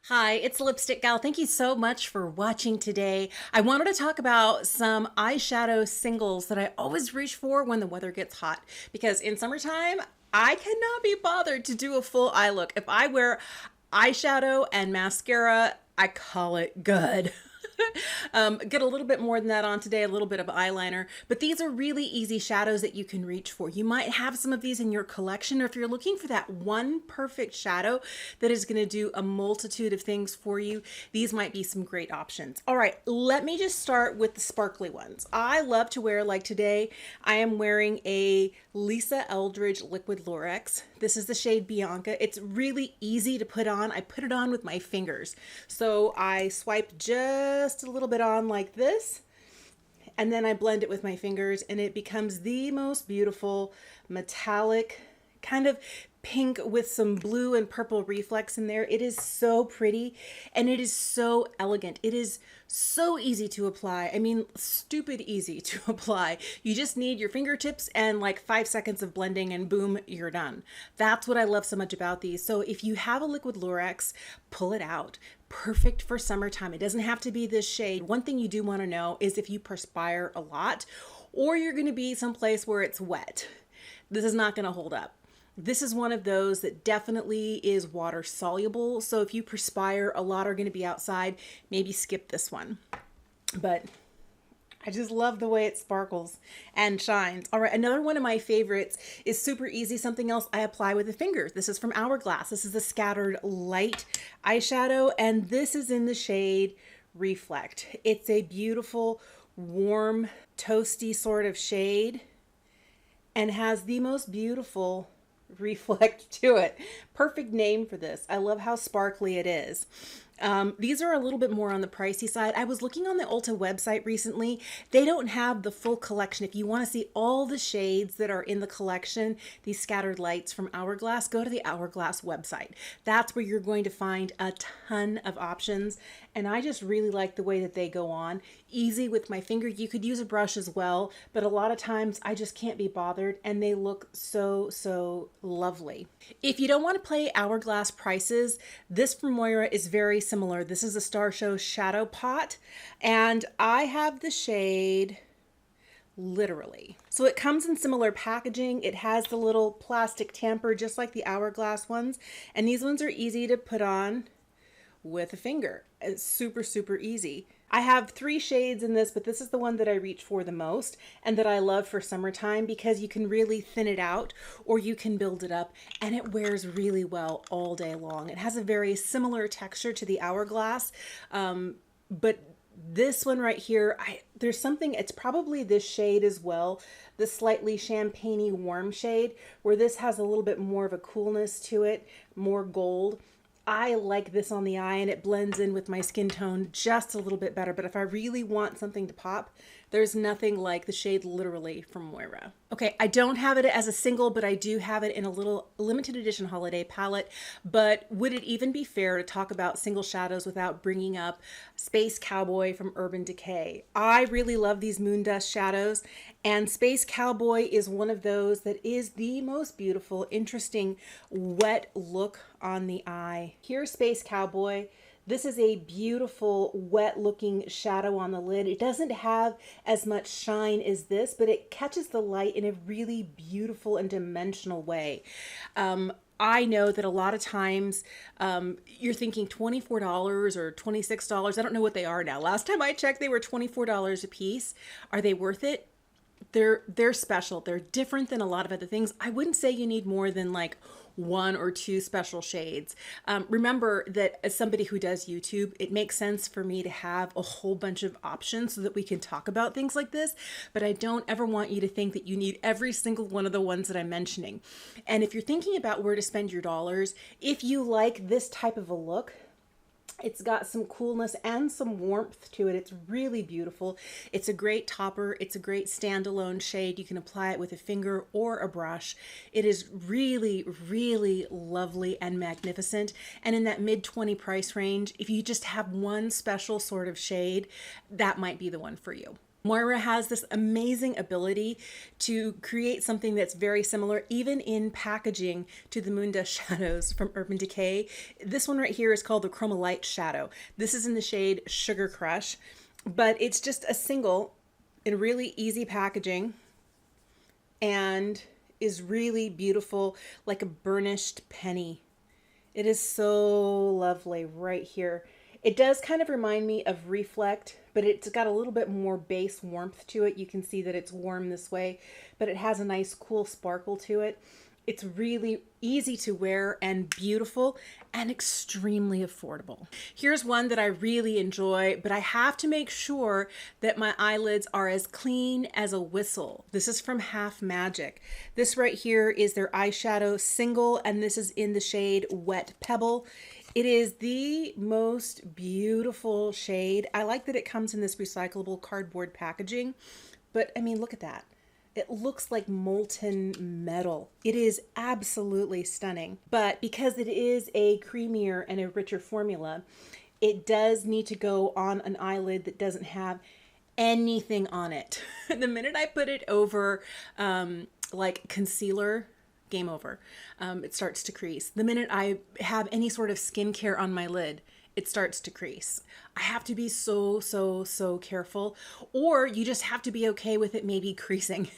Hi, it's Lipstick Gal. Thank you so much for watching today. I wanted to talk about some eyeshadow singles that I always reach for when the weather gets hot, because in summertime, I cannot be bothered to do a full eye look. If I wear eyeshadow and mascara, I call it good. Get a little bit more than that on today, a little bit of eyeliner, but these are really easy shadows that you can reach for. You might have some of these in your collection, or if you're looking for that one perfect shadow that is going to do a multitude of things for you, these might be some great options. All right, let me just start with the sparkly ones. I love to wear, like today, I am wearing a Lisa Eldridge Liquid Lurex. This is the shade Bianca. It's really easy to put on. I put it on with my fingers. So I swipe just a little bit on like this, and then I blend it with my fingers, and it becomes the most beautiful metallic kind of pink with some blue and purple reflex in there. It is so pretty, and it is so elegant. It is so easy to apply. I mean, stupid easy to apply. You just need your fingertips and like 5 seconds of blending, and boom, you're done. That's what I love so much about these. So if you have a liquid Lurex, pull it out. Perfect for summertime. It doesn't have to be this shade. One thing you do want to know is if you perspire a lot, or you're going to be someplace where it's wet, this is not going to hold up. This is one of those that definitely is water soluble. So if you perspire a lot, are going to be outside, maybe skip this one. But I just love the way it sparkles and shines. All right, another one of my favorites is super easy. Something else I apply with the fingers. This is from Hourglass. This is a scattered light eyeshadow, and this is in the shade Reflect. It's a beautiful, warm, toasty sort of shade, and has the most beautiful reflect to it. Perfect name for this. I love how sparkly it is. These are a little bit more on the pricey side. I was looking on the Ulta website recently. They don't have the full collection. If you want to see all the shades that are in the collection, these scattered lights from Hourglass, go to the Hourglass website. That's where you're going to find a ton of options. And I just really like the way that they go on. Easy with my finger. You could use a brush as well, but a lot of times I just can't be bothered, and they look so lovely. If you don't want to play Hourglass prices, this from Moira is very similar. This is a Starshow Shadow Pot, and I have the shade Literally. So it comes in similar packaging. It has the little plastic tamper just like the Hourglass ones, and these ones are easy to put on with a finger. It's super easy. I have 3 shades in this, but this is the one that I reach for the most and that I love for summertime, because you can really thin it out or you can build it up, and it wears really well all day long. It has a very similar texture to the Hourglass, but this one right here, there's something, it's probably this shade as well, the slightly champagne-y warm shade, where this has a little bit more of a coolness to it, more gold. I like this on the eye, and it blends in with my skin tone just a little bit better. But if I really want something to pop, there's nothing like the shade Literally from Moira. Okay, I don't have it as a single, but I do have it in a little limited edition holiday palette. But would it even be fair to talk about single shadows without bringing up Space Cowboy from Urban Decay? I really love these moon dust shadows, and Space Cowboy is one of those that is the most beautiful, interesting, wet look on the eye. Here's Space Cowboy. This is a beautiful, wet looking shadow on the lid. It doesn't have as much shine as this, but it catches the light in a really beautiful and dimensional way. I know that a lot of times you're thinking $24 or $26. I don't know what they are now. Last time I checked, they were $24 a piece. Are they worth it? They're special. They're different than a lot of other things. I wouldn't say you need more than like 1 or 2 special shades. Remember that as somebody who does YouTube, it makes sense for me to have a whole bunch of options so that we can talk about things like this, but I don't ever want you to think that you need every single one of the ones that I'm mentioning. And if you're thinking about where to spend your dollars, if you like this type of a look, it's got some coolness and some warmth to it. It's really beautiful. It's a great topper. It's a great standalone shade. You can apply it with a finger or a brush. It is really lovely and magnificent. And in that mid-20 price range, if you just have one special sort of shade, that might be the one for you. Moira has this amazing ability to create something that's very similar, even in packaging, to the Moon Dust Shadows from Urban Decay. This one right here is called the Chromalite Shadow. This is in the shade Sugar Crush, but it's just a single in really easy packaging and is really beautiful, like a burnished penny. It is so lovely right here. It does kind of remind me of Reflect, but it's got a little bit more base warmth to it. You can see that it's warm this way, but it has a nice cool sparkle to it. It's really easy to wear and beautiful and extremely affordable. Here's one that I really enjoy, but I have to make sure that my eyelids are as clean as a whistle. This is from Half Magic. This right here is their eyeshadow single, and this is in the shade Wet Pebble. It is the most beautiful shade. I like that it comes in this recyclable cardboard packaging, but I mean, look at that. It looks like molten metal. It is absolutely stunning. But because it is a creamier and a richer formula, it does need to go on an eyelid that doesn't have anything on it. The minute I put it over like concealer, game over. It starts to crease. The minute I have any sort of skincare on my lid, it starts to crease. I have to be so careful, or you just have to be okay with it maybe creasing.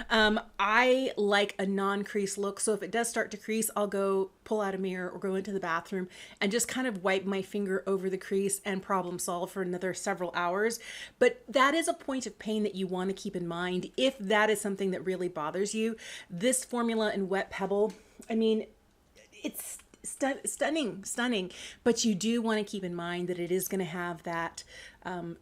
I like a non-crease look, so if it does start to crease, I'll go pull out a mirror or go into the bathroom and just kind of wipe my finger over the crease and problem solve for another several hours. But that is a point of pain that you want to keep in mind if that is something that really bothers you. This formula in Wet Pebble, I mean, it's stunning, but you do want to keep in mind that it is going to have that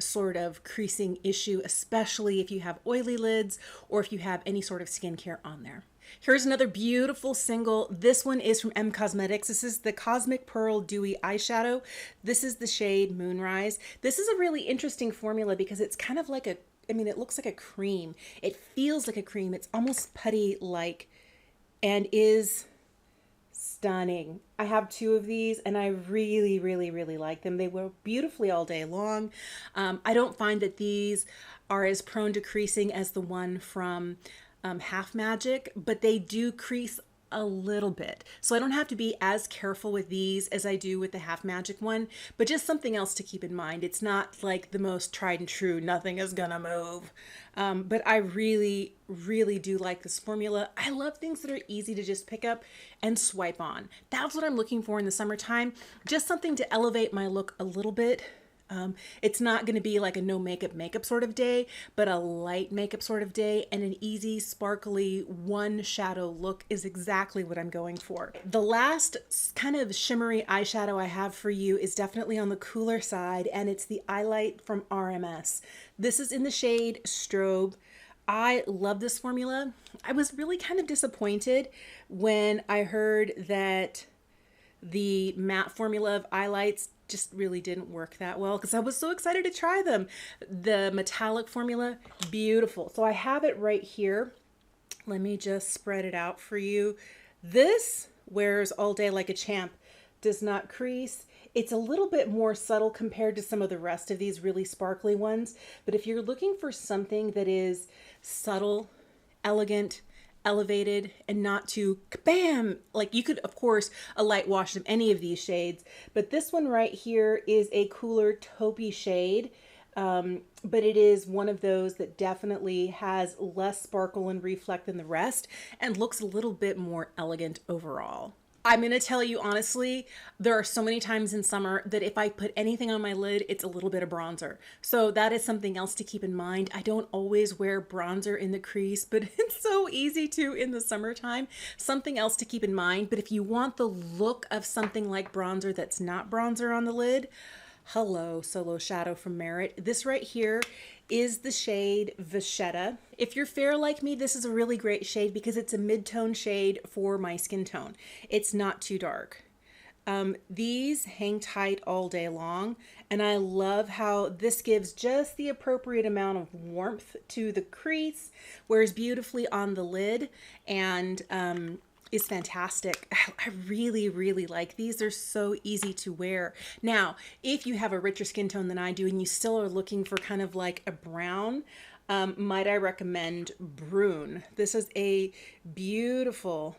sort of creasing issue, especially if you have oily lids or if you have any sort of skincare on there. Here's another beautiful single. This one is from M Cosmetics. This is the Cosmic Pearl Dewy Eyeshadow. This is the shade Moonrise. This is a really interesting formula because it's kind of like it looks like a cream. It feels like a cream. It's almost putty-like and is stunning. I have two of these and I really like them. They wear beautifully all day long. I don't find that these are as prone to creasing as the one from Half Magic, but they do crease a little bit. So I don't have to be as careful with these as I do with the Half Magic one, but just something else to keep in mind. It's not like the most tried and true, nothing is gonna move. But I really do like this formula. I love things that are easy to just pick up and swipe on. That's what I'm looking for in the summertime. Just something to elevate my look a little bit. It's not going to be like a no makeup sort of day, but a light makeup sort of day, and an easy, sparkly one shadow look is exactly what I'm going for. The last kind of shimmery eyeshadow I have for you is definitely on the cooler side, and it's the Eyelight from RMS. This is in the shade Strobe. I love this formula. I was really kind of disappointed when I heard that the matte formula of Eyelights just really didn't work that well because I was so excited to try them. The metallic formula, beautiful. So I have it right here. Let me just spread it out for you. This wears all day like a champ, does not crease. It's a little bit more subtle compared to some of the rest of these really sparkly ones. But if you're looking for something that is subtle, elegant, elevated, and not too bam, like you could of course a light wash of any of these shades, but this one right here is a cooler taupey shade, but it is one of those that definitely has less sparkle and reflect than the rest and looks a little bit more elegant overall. I'm going to tell you honestly, there are so many times in summer that if I put anything on my lid, it's a little bit of bronzer. So that is something else to keep in mind. I don't always wear bronzer in the crease, but it's so easy to in the summertime. Something else to keep in mind. But if you want the look of something like bronzer that's not bronzer on the lid, hello, Solo Shadow from Merit. This right here is the shade Vachetta. If you're fair like me, this is a really great shade because it's a mid-tone shade for my skin tone. It's not too dark. These hang tight all day long, and I love how this gives just the appropriate amount of warmth to the crease, wears beautifully on the lid, and is fantastic. I really, really like these. They're so easy to wear. Now, if you have a richer skin tone than I do and you still are looking for kind of like a brown, might I recommend Brune. This is a beautiful,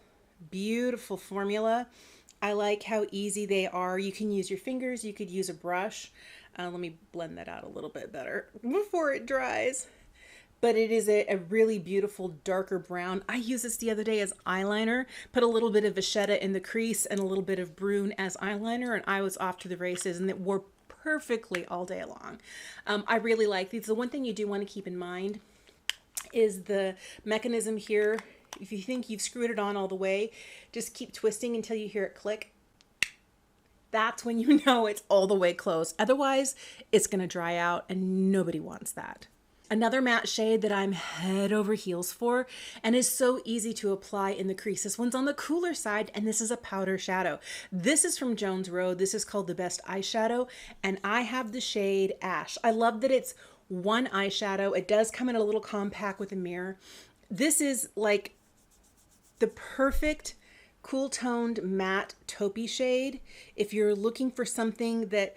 beautiful formula. I like how easy they are. You can use your fingers, you could use a brush. Let me blend that out a little bit better before it dries. But it is a really beautiful darker brown. I used this the other day as eyeliner, put a little bit of Vachetta in the crease and a little bit of Brune as eyeliner, and I was off to the races, and it wore perfectly all day long. I really like these. The one thing you do want to keep in mind is the mechanism here. If you think you've screwed it on all the way, just keep twisting until you hear it click. That's when you know it's all the way closed. Otherwise, it's going to dry out, and nobody wants that. Another matte shade that I'm head over heels for and is so easy to apply in the crease. This one's on the cooler side, and this is a powder shadow. This is from Jones Road. This is called the Best Eyeshadow, and I have the shade Ash. I love that it's one eyeshadow. It does come in a little compact with a mirror. This is like the perfect cool toned matte taupey shade if you're looking for something that,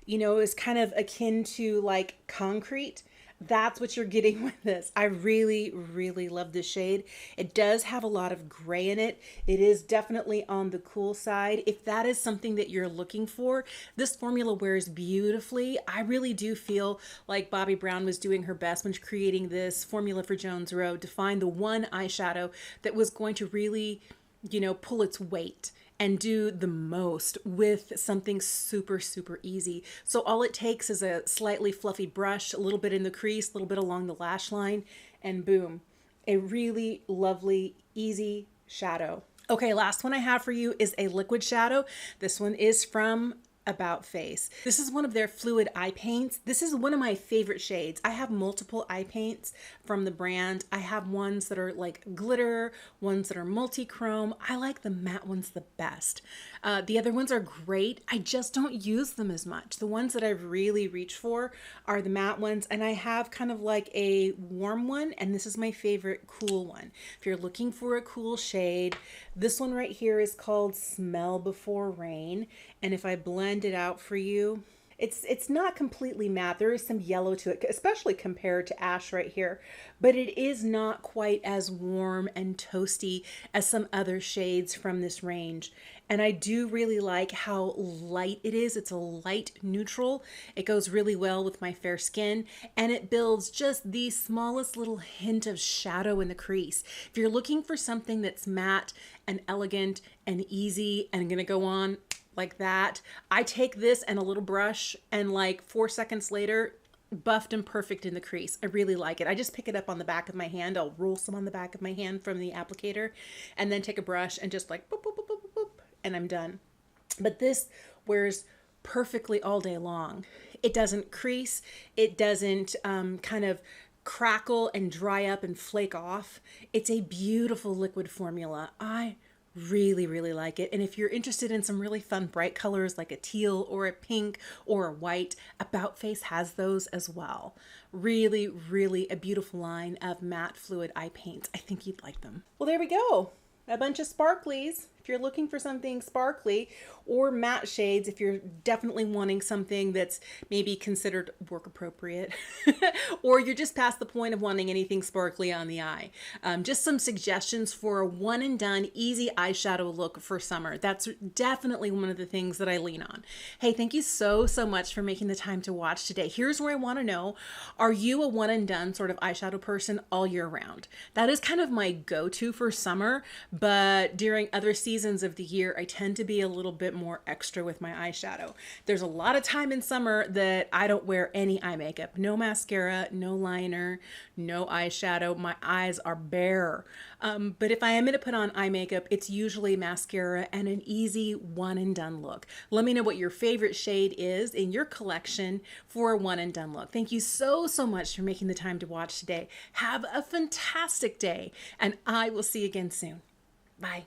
you know, is kind of akin to like concrete. That's what you're getting with this. I really, really love this shade. It does have a lot of gray in it. It is definitely on the cool side. If that is something that you're looking for, this formula wears beautifully. I really do feel like Bobbi Brown was doing her best when creating this formula for Jones Road to find the one eyeshadow that was going to really, you know, pull its weight and do the most with something super, super easy. So all it takes is a slightly fluffy brush, a little bit in the crease, a little bit along the lash line, and boom, a really lovely, easy shadow. Okay, last one I have for you is a liquid shadow. This one is from About Face. This is one of their fluid eye paints. This is one of my favorite shades. I have multiple eye paints from the brand. I have ones that are like glitter, ones that are multi-chrome. I like the matte ones the best. The other ones are great. I just don't use them as much. The ones that I really reach for are the matte ones, and I have kind of like a warm one, and this is my favorite cool one. If you're looking for a cool shade, this one right here is called Smell Before Rain, and if I blend it out for you, it's not completely matte. There is some yellow to it, especially compared to Ash right here, but it is not quite as warm and toasty as some other shades from this range. And I do really like how light it is. It's a light neutral. It goes really well with my fair skin, and it builds just the smallest little hint of shadow in the crease. If you're looking for something that's matte and elegant and easy and gonna go on like that, I take this and a little brush, and like 4 seconds later, buffed and perfect in the crease. I really like it. I just pick it up on the back of my hand. I'll roll some on the back of my hand from the applicator, and then take a brush and just like boop, boop, boop, boop, boop, boop, and I'm done. But this wears perfectly all day long. It doesn't crease. It doesn't kind of crackle and dry up and flake off. It's a beautiful liquid formula. I really, really like it. And if you're interested in some really fun bright colors like a teal or a pink or a white, About Face has those as well. Really, really a beautiful line of matte fluid eye paints. I think you'd like them. Well, there we go. A bunch of sparklies. If you're looking for something sparkly, or matte shades if you're definitely wanting something that's maybe considered work appropriate, or you're just past the point of wanting anything sparkly on the eye. Just some suggestions for a one and done easy eyeshadow look for summer. That's definitely one of the things that I lean on. Hey, thank you so much for making the time to watch today. Here's where I want to know, are you a one and done sort of eyeshadow person all year round? That is kind of my go-to for summer, but during other seasons of the year, I tend to be a little bit more extra with my eyeshadow. There's a lot of time in summer that I don't wear any eye makeup, no mascara, no liner, no eyeshadow. My eyes are bare. But if I am going to put on eye makeup, it's usually mascara and an easy one and done look. Let me know what your favorite shade is in your collection for a one and done look. Thank you so much for making the time to watch today. Have a fantastic day, and I will see you again soon. Bye.